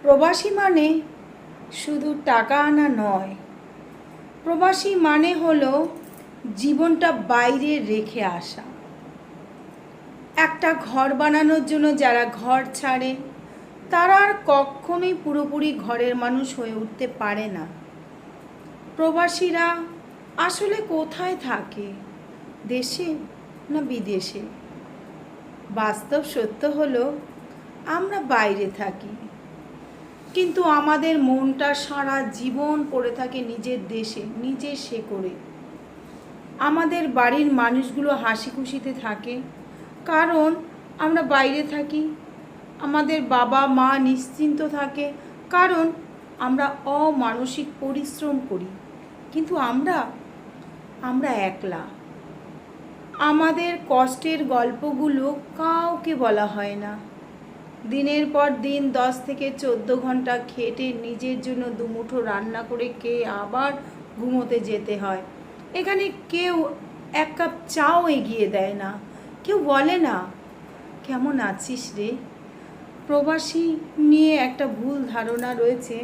প্রবাসী মানে শুধু টাকা আনা নয়। প্রবাসী মানে হলো জীবনটা বাইরে রেখে আসা। একটা ঘর বানানোর জন্য যারা ঘর ছাড়ে তারা আর কখনোই পুরোপুরি ঘরের মানুষ হয়ে উঠতে পারে না। প্রবাসীরা আসলে কোথায় থাকে, দেশে না বিদেশে? বাস্তব সত্য হলো আমরা বাইরে থাকি, কিন্তু আমাদের মনটা সারা জীবন পড়ে থাকে নিজের দেশে, নিজের শেকড়ে। আমাদের বাড়ির মানুষগুলো হাসি খুশিতে থাকে কারণ আমরা বাইরে থাকি। আমাদের বাবা মা নিশ্চিন্ত থাকে কারণ আমরা অমানসিক পরিশ্রম করি। কিন্তু আমরা একলা। আমাদের কষ্টের গল্পগুলো কাউকে বলা হয় না। দিনের পর দিন 10 থেকে 14 ঘন্টা খেটে নিজের জন্য দুমুঠো রান্না করে খেয়ে আবার ঘুমোতে যেতে হয়। এখানে কেউ এক কাপ চাও এগিয়ে দেয় না, কেউ বলে না কেমন আছিস রে। প্রবাসী নিয়ে একটা ভুল ধারণা রয়েছে,